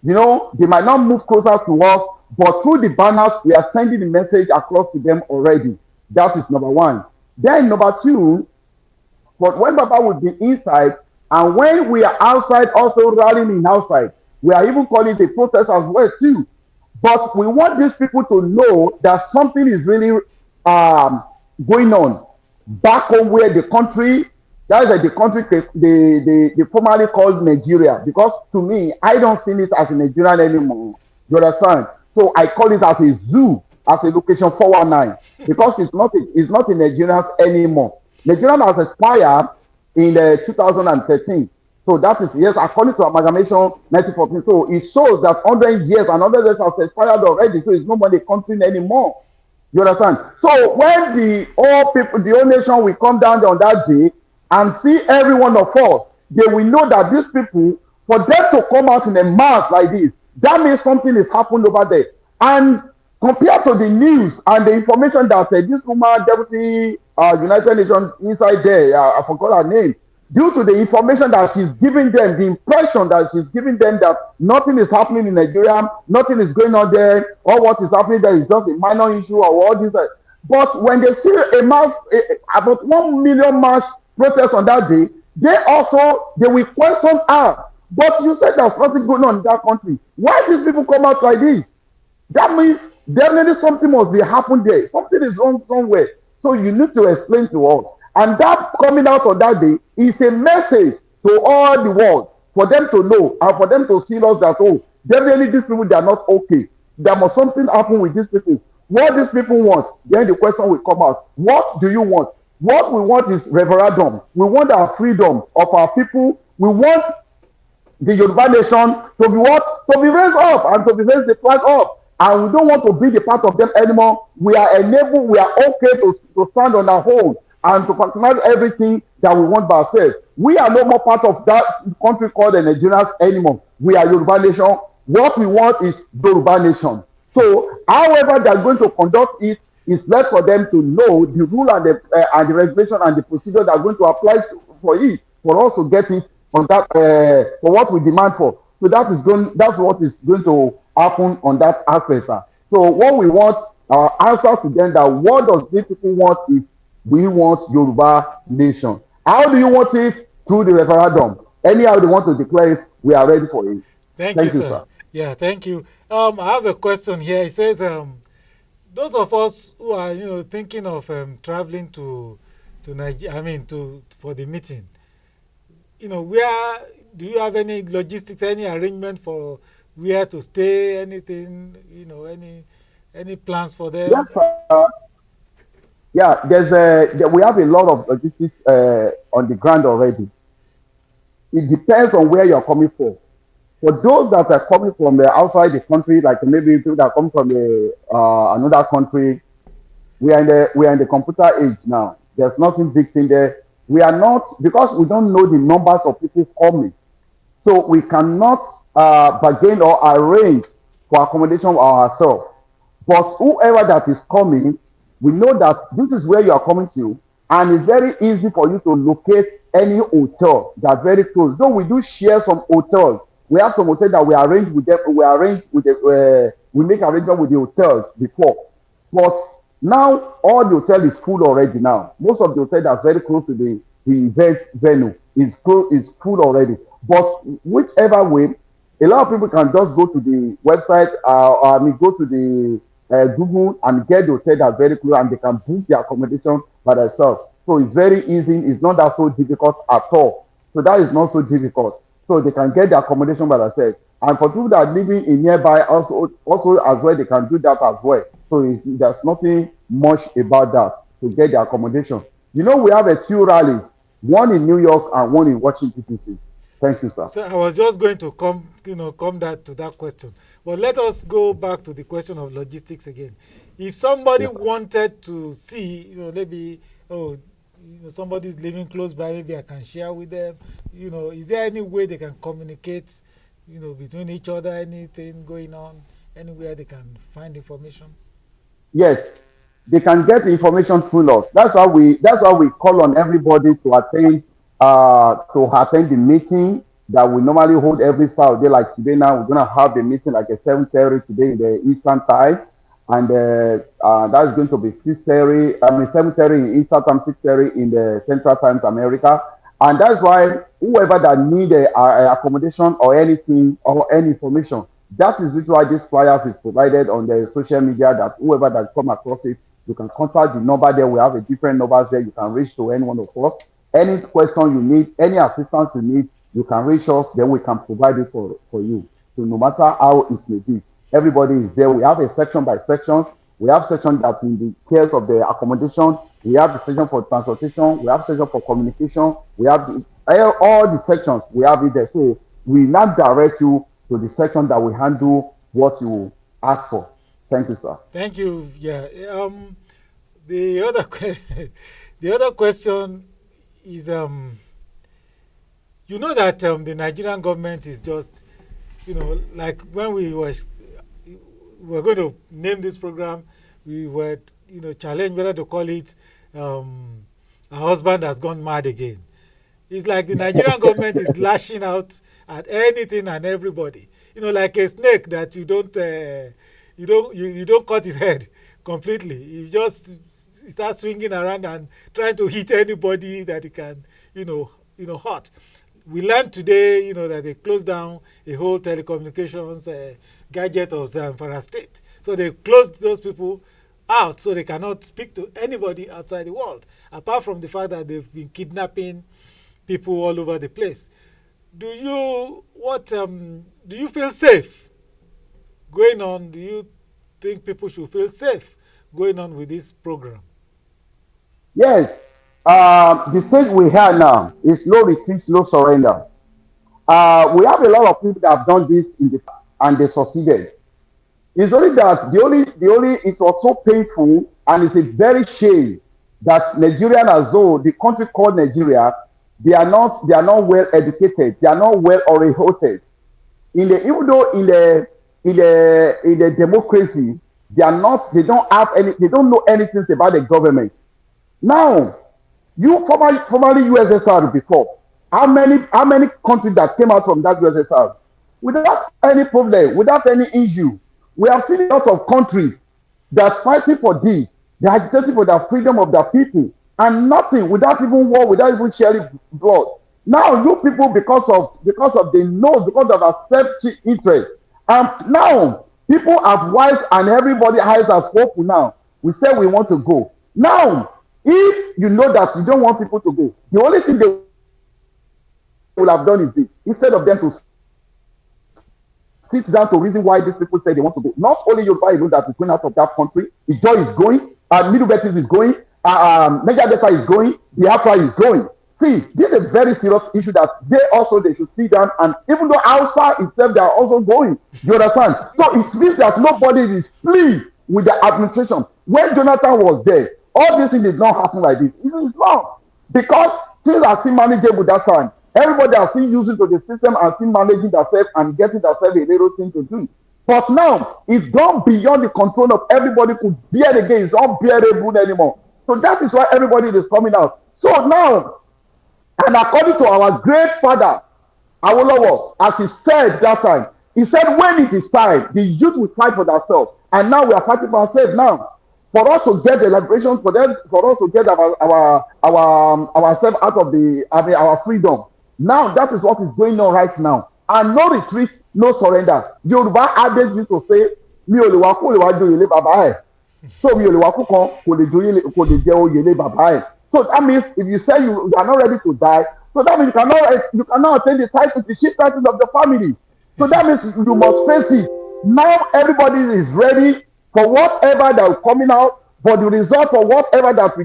[SPEAKER 6] you know, they might not move closer to us, but through the banners, we are sending the message across to them already. That is number one. Then number two, but when Baba will be inside, and when we are outside, also rallying in outside, we are even calling it a protest as well too. But we want these people to know that something is really going on back home, where the country, that is the country they formerly called Nigeria. Because to me, I don't see it as a Nigerian anymore. You understand? So I call it as a zoo, as a location 419, because it's not in Nigerians anymore. Nigeria has expired in 2013. So that is, yes, according to amalgamation 1914. So it shows that 100 years and 100 years has expired already. So it's no more the country anymore. You understand? So when the whole nation will come down on that day and see every one of us, they will know that these people, for them to come out in a mass like this, that means something is happening over there. And compared to the news and the information that this woman, Deputy United Nations inside there, I forgot her name, due to the information that she's giving them, the impression that she's giving them that nothing is happening in Nigeria, nothing is going on there, or what is happening there is just a minor issue or all this. But when they see about 1 million mass protests on that day, they will question her. But you said there's nothing going on in that country. Why these people come out like this? That means definitely something must be happening there. Something is wrong somewhere. So you need to explain to us. And that coming out on that day is a message to all the world for them to know and for them to see us that, oh, definitely these people, they are not okay. There must something happen with these people. What these people want, then the question will come out. What do you want? What we want is referendum. We want our freedom of our people. We want the Yoruba nation to be what? To be raised up and to be raised the flag up. And we don't want to be the part of them anymore. We are enabled, we are okay to stand on our own and to patronize everything that we want by ourselves. We are no more part of that country called the Nigerians anymore. We are Yoruba nation. What we want is Yoruba nation. So, however they are going to conduct it is left for them to know the rule and the regulation and the procedure that are going to apply for it, for us to get it on that for what we demand for. So that's what is going to happen on that aspect, sir. So what we want, our answer to them, that what does these people want is, we want Yoruba nation. How do you want it? Through the referendum. Anyhow they want to declare it, we are ready for it.
[SPEAKER 3] Thank you, sir. Yeah, thank you. I have a question here. It says, those of us who are, thinking of traveling to Nigeria, for the meeting, where do you have any logistics, any arrangement for where to stay, anything, any plans for them?
[SPEAKER 6] Yes, sir. Yeah, we have a lot of logistics on the ground already. It depends on where you're coming from. For those that are coming from outside the country, like maybe people that come from another country, we are in the computer age now. There's nothing big in there. We are not, because we don't know the numbers of people coming, so we cannot bargain or arrange for accommodation ourselves. But whoever that is coming, we know that this is where you are coming to, and it's very easy for you to locate any hotel that's very close. Though we do share some hotels, we have some hotels that we arrange with them. We make arrangement with the hotels before, but now all the hotel is full already. Now most of the hotel that's very close to the event venue is full already. But whichever way, a lot of people can just go to the website, go to the Google and get the hotel that's very close, and they can book their accommodation by themselves. So it's very easy. It's not that so difficult at all. So that is not so difficult. So they can get the accommodation by themselves. And for people that are living in nearby, also as well, they can do that as well. So there's nothing much about that to get the accommodation. You know, we have two rallies, one in New York and one in Washington, D.C. Thank you, sir.
[SPEAKER 3] So I was just going to come to that question. But let us go back to the question of logistics again. If somebody wanted to see, maybe, somebody's living close by, maybe I can share with them, is there any way they can communicate, between each other, anything going on, anywhere they can find information?
[SPEAKER 6] Yes, they can get information through us. That's why we call on everybody to attend the meeting that we normally hold every Saturday. Like today, now we're gonna have a meeting like at 7:30 today in the Eastern time, and that's going to be 6:30. 7:30 in Eastern time, 6:30 in the Central Times America. And that's why whoever that need accommodation or anything or any information, that is why this flyers is provided on the social media, that whoever that come across it, you can contact the number there. We have a different numbers there. You can reach to any one of us. Any question you need, any assistance you need, you can reach us. Then we can provide it for you. So no matter how it may be, everybody is there. We have a section by sections. We have section that in the case of the accommodation. We have the section for transportation. We have section for communication. We have all the sections. We have it there. So we now direct you to the section that will handle what you ask for. Thank you, sir.
[SPEAKER 3] Thank you. Yeah. The other question is, you know that the Nigerian government is just, like when we were going to name this program, we were, challenged whether to call it a husband has gone mad again. It's like the Nigerian government is lashing out at anything and everybody. Like a snake that you don't cut his head completely. He starts swinging around and trying to hit anybody that he can, hurt. We learned today, that they closed down a whole telecommunications gadget of Zamfara State. So they closed those people out, so they cannot speak to anybody outside the world, apart from the fact that they've been kidnapping people all over the place. Do you feel safe going on? Do you think people should feel safe going on with this program?
[SPEAKER 6] Yes. The stage we have now is no retreat, no surrender. We have a lot of people that have done this in the past and they succeeded. It's only that it was so painful, and it's a very shame that Nigerian as though the country called Nigeria, they are not well educated, they are not well oriented. Even though in the democracy, they don't know anything about the government. Now, you formerly USSR before, how many countries that came out from that USSR without any problem, without any issue? We have seen a lot of countries that they are agitating for the freedom of their people, and nothing, without even war, without even sharing blood. Now you people, because of our self-interest, and now people have wise and everybody eyes has open now. We say we want to go. Now, if you know that you don't want people to go, the only thing they will have done is this: instead of them to sit down to reason why these people say they want to go. Not only Yoruba alone that is going out of that country, Ijaw is going, Middle Belt is going, Niger Delta is going, Biafra is going. See, this is a very serious issue that they should sit down, and even though outside itself they are also going. You understand? So it means that nobody is pleased with the administration. When Jonathan was there, all these things did not happen like this. It is not, because things are still manageable that time. Everybody are still using to the system and still managing themselves and getting themselves a little thing to do. But now it's gone beyond the control of everybody could bear again. It's unbearable anymore. So that is why everybody is coming out. So now, and according to our great father, Awolowo, as he said that time, he said, when it is time, the youth will fight for themselves. And now we are fighting for ourselves now. For us to get the liberation, for us to get ourselves out of our freedom. Now that is what is going on right now. And no retreat, no surrender. Yoruba adage used to say, mi ò lè wá kú, ò lè wá joyè lé bàbá ẹ̀. So mi ò lè wá kú kan, kò lè jẹ oyè lé bàbá ẹ̀. So that means if you say you are not ready to die, so that means you cannot attain the title, the chief title of the family. So that means you must face it. Now everybody is ready for whatever that is coming out, for the result for whatever that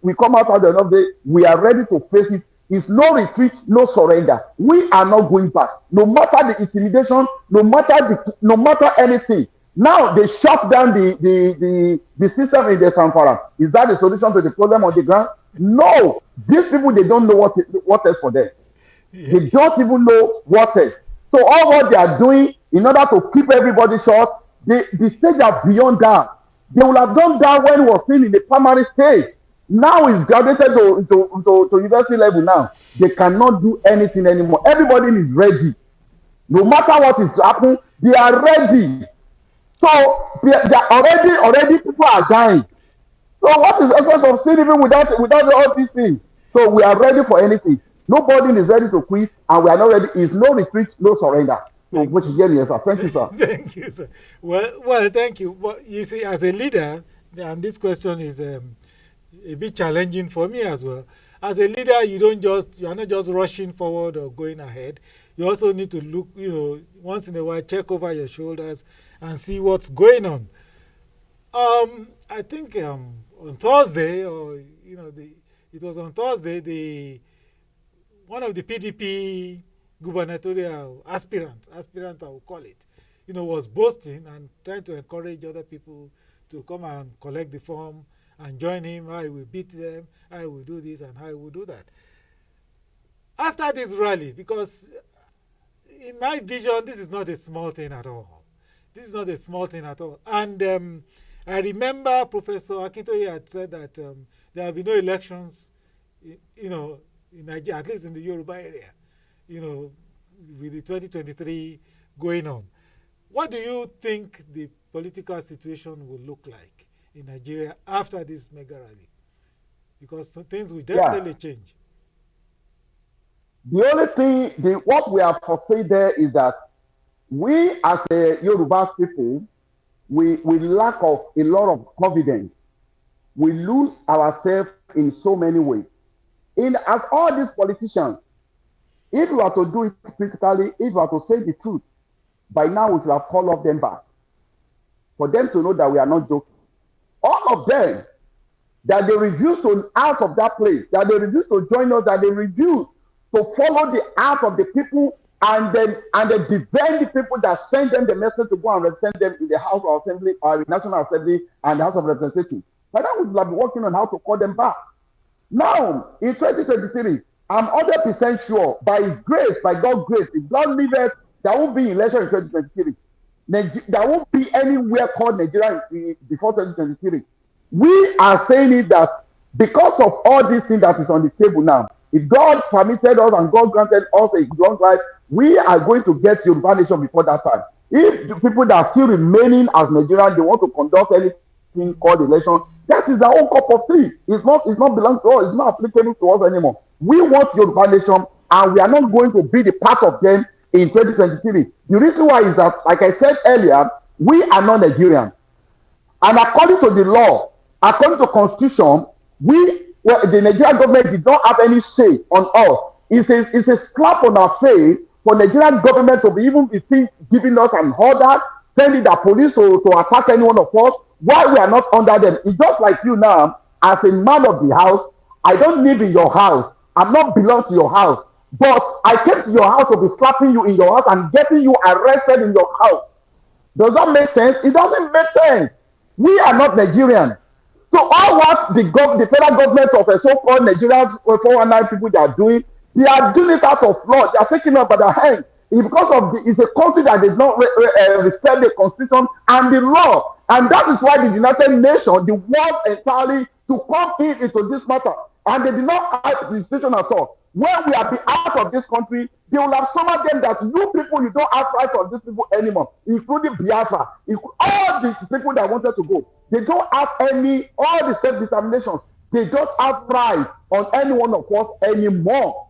[SPEAKER 6] we come out at the end of the day, we are ready to face it. It's no retreat, no surrender. We are not going back. No matter the intimidation, no matter anything. Now they shut down the system in the Zamfara. Is that the solution to the problem on the ground? No. These people, they don't know what else for them. Yes. They don't even know what else. So all what they are doing in order to keep everybody short, the stage are beyond that. They will have done that when it was still in the primary stage. Now it's graduated to university level now. They cannot do anything anymore. Everybody is ready. No matter what is happening, they are ready. So they are already people are dying. So what is the essence of still living without all these things? So we are ready for anything. Nobody is ready to quit, and we are not ready. Is no retreat, no surrender. Which is yes, sir. Thank you, sir.
[SPEAKER 3] Thank you, sir. Well, thank you. But you see, as a leader, and this question is a bit challenging for me as well. As a leader, you are not just rushing forward or going ahead. You also need to look, once in a while, check over your shoulders and see what's going on. I think on Thursday, it was on Thursday, one of the PDP gubernatorial aspirants, I will call it, was boasting and trying to encourage other people to come and collect the form and join him. I will beat them, I will do this, and I will do that. After this rally, because in my vision, this is not a small thing at all. This is not a small thing at all. And I remember Professor Akintoye had said that there will be no elections, in Nigeria, at least in the Yoruba area, with the 2023 going on. What do you think the political situation will look like in Nigeria after this mega rally? Because things will definitely change.
[SPEAKER 6] The only thing, what we have to say there is that we as a Yoruba people, we lack of a lot of confidence. We lose ourselves in so many ways. As all these politicians, if we are to do it critically, if we are to say the truth, by now we should have called off them back. For them to know that we are not joking. All of them, that they refuse to out of that place, that they refuse to join us, that they refuse to follow the heart of the people, and they defend the people that send them the message to go and represent them in the House of Assembly, or the National Assembly, and the House of Representatives. But now we will be working on how to call them back. Now, in 2023, I'm 100% sure, by His grace, by God's grace, if God leaves us, there won't be election in 2023. There won't be anywhere called Nigeria before 2023. We are saying it that because of all these things that is on the table now, if God permitted us and God granted us a long life, we are going to get Yoruba nation before that time. If the people that are still remaining as Nigerians, they want to conduct anything called election, that is their own cup of tea. It's not belong to us. It's not applicable to us anymore. We want Yoruba nation, and we are not going to be the part of them in 2023. The reason why is that, like I said earlier, we are not Nigerian. And according to the law, according to constitution, the Nigerian government did not have any say on us. It's a slap on our face for Nigerian government to be giving us an order, sending the police to attack any one of us, while we are not under them. It's just like you now, as a man of the house, I don't live in your house. I'm not belong to your house, but I came to your house to be slapping you in your house and getting you arrested in your house. Does that make sense? It doesn't make sense. We are not Nigerian. So all what the federal government of a so-called Nigerian 419 people they are doing it out of law. They are taking it up by the hand. It's because of it's a country that did not respect the constitution and the law. And that is why the United Nations, the world entirely, to come into this matter. And they did not help the situation at all. When we are out of this country, they will have summoned them that you people, you don't have rights on these people anymore, including Biafra, all the people that wanted to go. They don't have all the self-determinations. They don't have rights on any one of us anymore.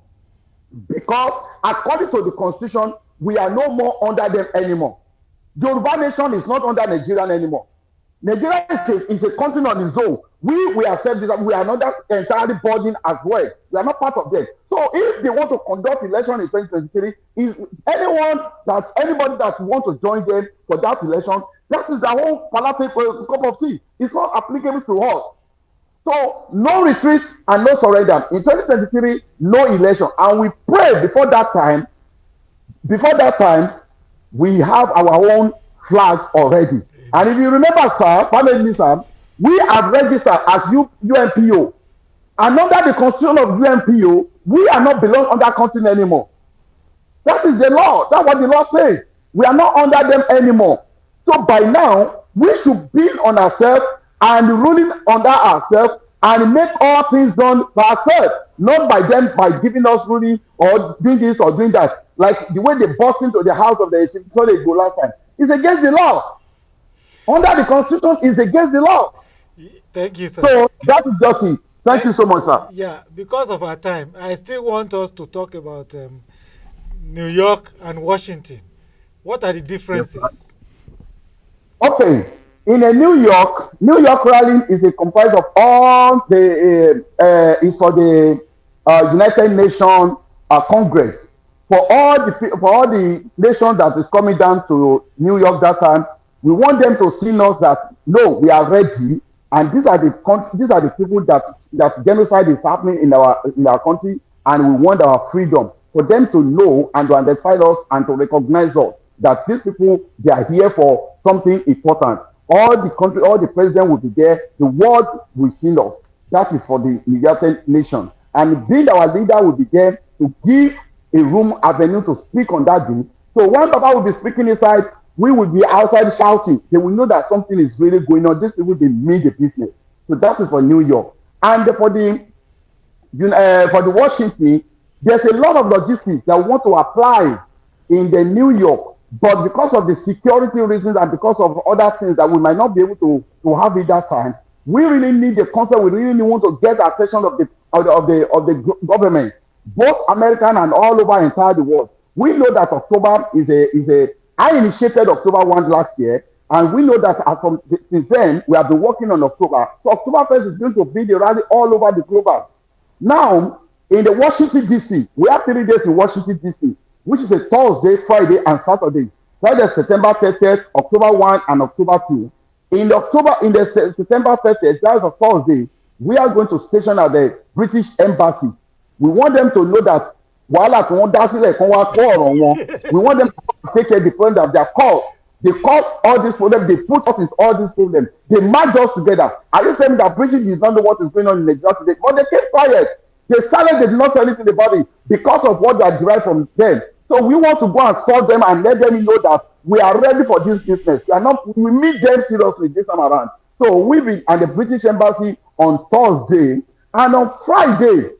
[SPEAKER 6] Because according to the constitution, we are no more under them anymore. Yoruba nation is not under Nigerian anymore. Nigeria is a country on its own. We are self-determined. We are not that entirely burdened as well. We are not part of them. So if they want to conduct election in 2023, is anybody that want to join them for that election, that is their own palative cup of tea. It's not applicable to us. So no retreat and no surrender. In 2023, no election. And we pray before that time, we have our own flag already. And if you remember, sir, we have registered as UNPO. And under the constitution of UNPO, we are not belong under country anymore. That is the law. That's what the law says. We are not under them anymore. So by now, we should build on ourselves and ruling under ourselves and make all things done by ourselves, not by them by giving us ruling or doing this or doing that. Like the way they burst into the house of the so they go last time. It's against the law. Under the constitution is against the law.
[SPEAKER 3] Thank you, sir.
[SPEAKER 6] So that is just it. Thank you so much, sir.
[SPEAKER 3] Yeah, because of our time, I still want us to talk about New York and Washington. What are the differences?
[SPEAKER 6] Okay, in a New York rally is a comprised of all the is for the United Nations Congress for all the nations that is coming down to New York that time. We want them to see us that no, we are ready, and these are the people that genocide is happening in our country, and we want our freedom for them to know and to identify us and to recognize us that these people, they are here for something important. All the president will be there. The world will see us. That is for the United Nations, and being our leader will be there to give a room avenue to speak on that day. So when Baba will be speaking inside, we will be outside shouting. They will know that something is really going on. These people, they mean the business. So that is for New York. And for the Washington, there's a lot of logistics that want to apply in the New York, but because of the security reasons and because of other things that we might not be able to have at that time, we really need the concept. We really want to get the attention of the government, both American and all over entire the world. We know that October I initiated October 1 last year, and we know that since then, we have been working on October. So October 1st is going to be the rally all over the global. Now, in the Washington, D.C., we have 3 days in Washington, D.C., which is a Thursday, Friday, and Saturday. Friday, September 30th, October 1, and October 2. In the September 30th, that is a Thursday, we are going to station at the British Embassy. We want them to know that we want them to take care of the problem that they have caused. They caused all these problems. They put us in all these problems. They merged us together. Are you telling me that British does not know what is going on in Nigeria today? But they kept quiet. They silent. They did not say anything about it because of what they are derived from them. So we want to go and stop them and let them know that we are ready for this business. We meet them seriously this time around. So we'll be at the British Embassy on Thursday, and on Friday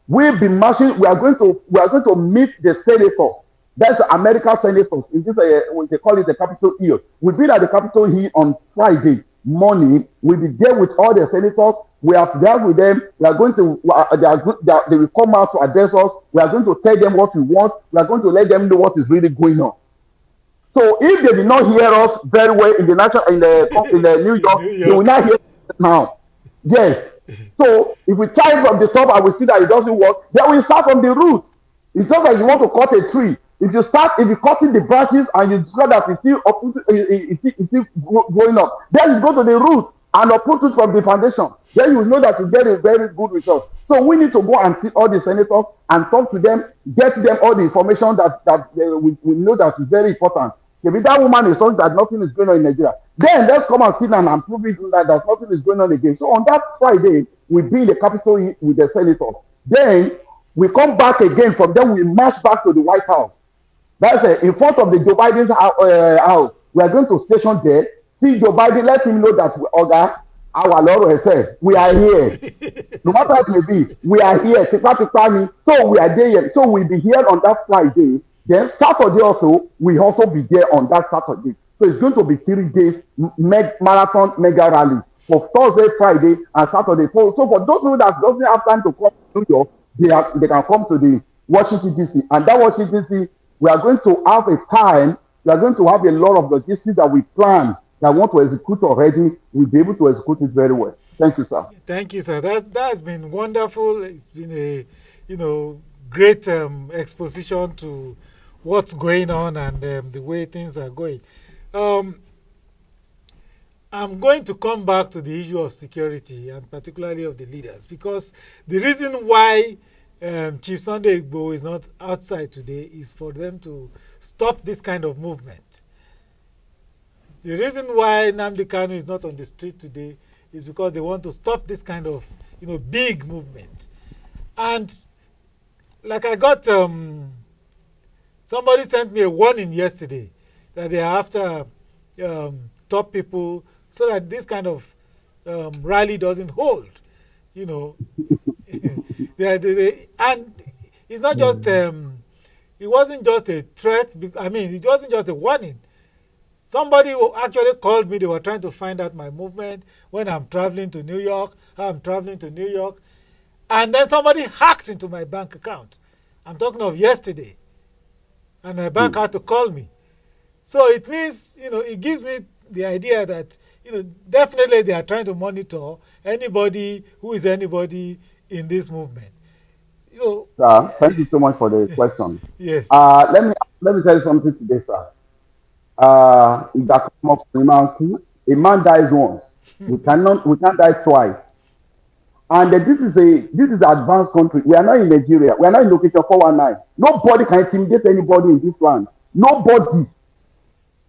[SPEAKER 6] we'll be marching. We are going to meet the senators. That's American senators. In this, they call it the Capitol Hill. We'll be at the Capitol Hill on Friday morning. We'll be there with all the senators. We are there with them. We are going to. They will come out to address us. We are going to tell them what we want. We are going to let them know what is really going on. So if they did not hear us very well in the New York, they will not hear us now. Yes. So if we try from the top and we see that it doesn't work, then we start from the root. It's just like you want to cut a tree. If you cutting the branches and you discover that it's still growing up, then you go to the root and uproot it from the foundation. Then you will know that you get a very good result. So we need to go and see all the senators and talk to them, get them all the information that we know that is very important. If that woman is talking that nothing is going on in Nigeria, then let's come and sit down and prove it that nothing is going on again. So on that Friday, we'll be in the capital with the senators. Then we come back again. From there, we march back to the White House. That's in front of the Joe Biden's house. We are going to station there. See Joe Biden, let him know that our Lord has said, we are here. No matter what it may be, we are here. So we are there. So we'll be here on that Friday. Then Saturday also, we also be there on that Saturday. So it's going to be 3 days marathon mega rally for Thursday, Friday, and Saturday. So for those people that doesn't have time to come to New York, they can come to the Washington DC. And that Washington DC, we are going to have a time. We are going to have a lot of logistics that we plan that want to execute already. We'll be able to execute it very well. Thank you, sir.
[SPEAKER 3] Thank you, sir. That has been wonderful. It's been a great exposition to what's going on and the way things are going. I'm going to come back to the issue of security and particularly of the leaders, because the reason why Chief Sunday Igboho is not outside today is for them to stop this kind of movement. The reason why Nnamdi Kanu is not on the street today is because they want to stop this kind of big movement. And like I got somebody sent me a warning yesterday that they are after top people so that this kind of rally doesn't hold, and it's not just it wasn't just a threat. I mean, it wasn't just a warning. Somebody who actually called me, they were trying to find out my movement when I'm traveling to New York, how I'm traveling to New York. And then somebody hacked into my bank account. I'm talking of yesterday. And my bank had to call me. So it means, it gives me the idea that, definitely they are trying to monitor anybody who is anybody in this movement. So,
[SPEAKER 6] sir, thank you so much for the question.
[SPEAKER 3] Yes.
[SPEAKER 6] Let me tell you something today, sir. If that come up to a man dies once. We can't die twice. And this is an advanced country. We are not in Nigeria. We are not in location 419. Nobody can intimidate anybody in this land. Nobody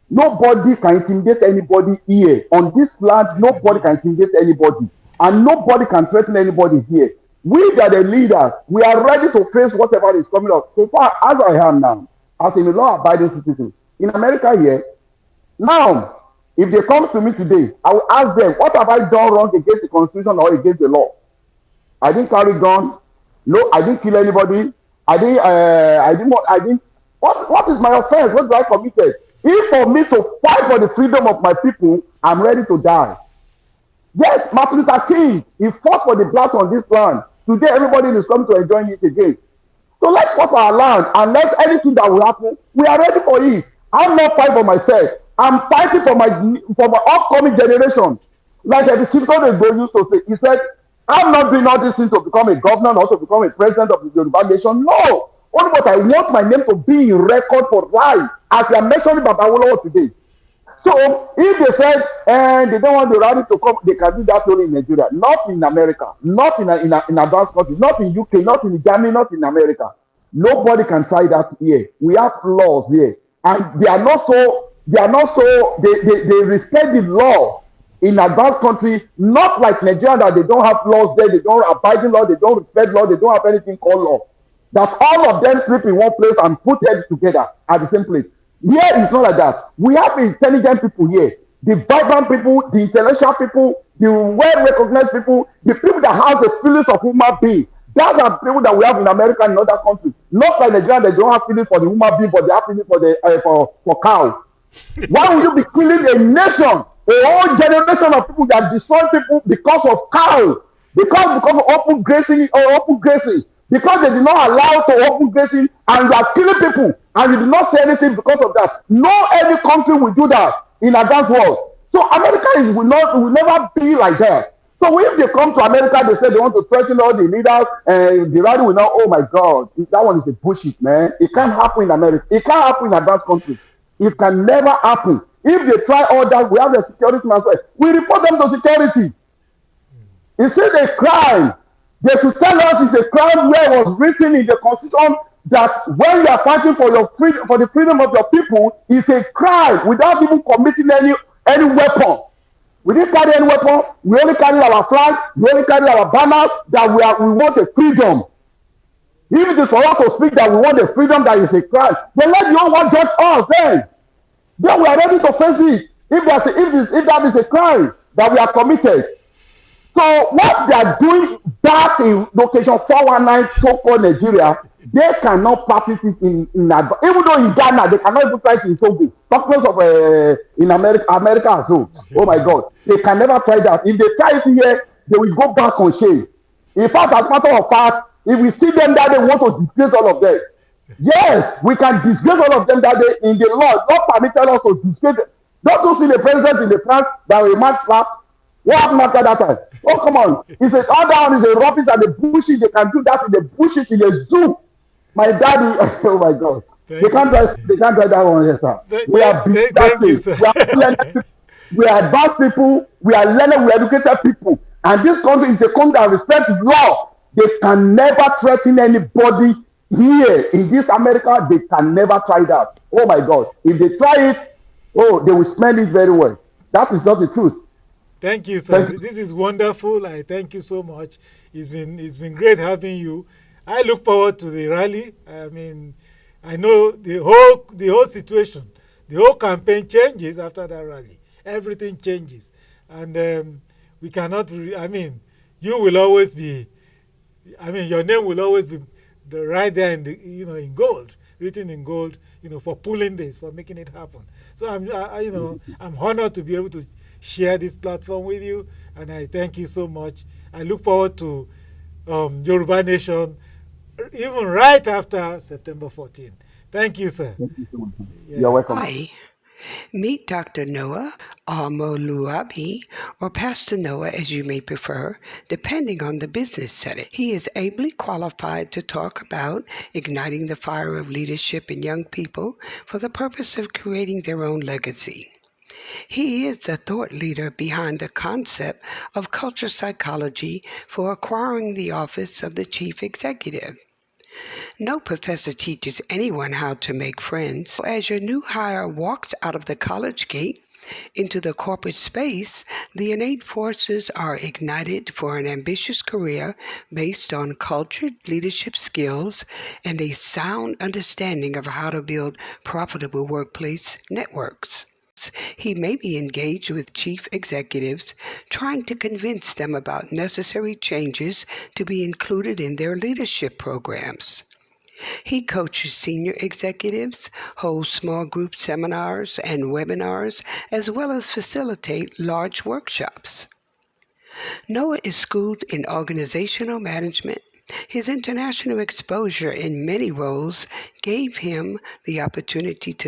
[SPEAKER 6] can intimidate anybody here. On this land, nobody can intimidate anybody. And nobody can threaten anybody here. We that are the leaders, we are ready to face whatever is coming up. So far as I am now, as a law-abiding citizen, in America here, now, if they come to me today, I will ask them, what have I done wrong against the Constitution or against the law? I didn't carry gun. No, I didn't kill anybody. I didn't. What is my offense? What do I committed? If for me to fight for the freedom of my people, I'm ready to die. Yes, Martin Luther King, he fought for the blacks on this land. Today, everybody is coming to enjoy it again. So let's fight for our land, and let anything that will happen, we are ready for it. I'm not fighting for myself. I'm fighting for my upcoming generation. Like the Chieftain used to say, he said, I'm not doing all these things to become a governor or to become a president of the Yoruba nation. No. Only what I want my name to be in record for life, as you are mentioning Babawolowo today. So if they said they don't want the rally to come, they can do that only in Nigeria, not in America, not in advanced countries, not in UK, not in Germany, not in America. Nobody can try that here. We have laws here, and they respect the laws in advanced country, not like Nigeria that they don't have laws there, they don't abide in law, they don't respect law, they don't have anything called law. That all of them sleep in one place and put heads together at the same place. Here it's not like that. We have intelligent people here, the vibrant people, the intellectual people, the well-recognized people, the people that have the feelings of human being. Those are people that we have in America and in other countries. Not like Nigeria, they don't have feelings for the human being, but they have feelings for cow. Why would you be killing a nation, a whole generation of people that destroy people because of cow? Because of open grazing because they did not allow to open grazing, and you are killing people, and you did not say anything because of that. No any country will do that in advanced world. So America will never be like that. So if they come to America, they say they want to threaten all the leaders, and the rally will not. Oh my God, that one is a bullshit, man. It can't happen in America. It can't happen in advanced countries. It can never happen. If they try all that, we have the security man. We report them to security. It's still a crime They should tell us it's a crime where it was written in the constitution that when you are fighting for your freedom, for the freedom of your people, it's a crime without even committing any weapon. We didn't carry any weapon. We only carry our flag. We only carry our banner that we want a freedom. If it is for us to speak that we want a freedom that is a crime, then let the one judge us then. Then we are ready to face it. If that is a crime that we are committed. So what they are doing back in location 419 so-called Nigeria, they cannot practice it in advance. Even though in Ghana, they cannot even try it in Togo. Talk less of in America as well. Oh my God. They can never try that. If they try it here, they will go back on shame. In fact, as a matter of fact, if we see them that they want to disgrace all of them. Yes, we can disgrace all of them that day in the law. Not permitted us to disgrace them. Don't you see the president in the France that will match slap? What happened after that time? Oh, come on. He said, all that one is a rubbish and the bullshit. They can do that in the bullshit in the zoo. My daddy, oh my God. They can't try that one, yes, sir. We are thank you, sir. We are advanced people. We are learned, we are educated people. And this country is a country that respects law. They can never threaten anybody here in this America. They can never try that. Oh my God. If they try it, oh, they will smell it very well. That is not the truth.
[SPEAKER 3] Thank you, sir. This is wonderful. I thank you so much. It's been great having you. I look forward to the rally. I mean, I know the whole situation, the whole campaign changes after that rally. Everything changes, and we cannot. I mean, you will always be. I mean, your name will always be right there in in gold, written in gold. For pulling this, for making it happen. So I'm honored to be able to share this platform with you, and I thank you so much. I look forward to Yoruba Nation even right after September 14th. Thank you, sir.
[SPEAKER 6] Thank you so much. Yeah. You're welcome.
[SPEAKER 7] Hi. Meet Dr. Noah Amoluabi, or Pastor Noah as you may prefer, depending on the business setting. He is ably qualified to talk about igniting the fire of leadership in young people for the purpose of creating their own legacy. He is the thought leader behind the concept of culture psychology for acquiring the office of the chief executive. No professor teaches anyone how to make friends. As your new hire walks out of the college gate into the corporate space, the innate forces are ignited for an ambitious career based on cultured leadership skills and a sound understanding of how to build profitable workplace networks. He may be engaged with chief executives, trying to convince them about necessary changes to be included in their leadership programs. He coaches senior executives, holds small group seminars and webinars, as well as facilitate large workshops. Noah is schooled in organizational management. His international exposure in many roles gave him the opportunity to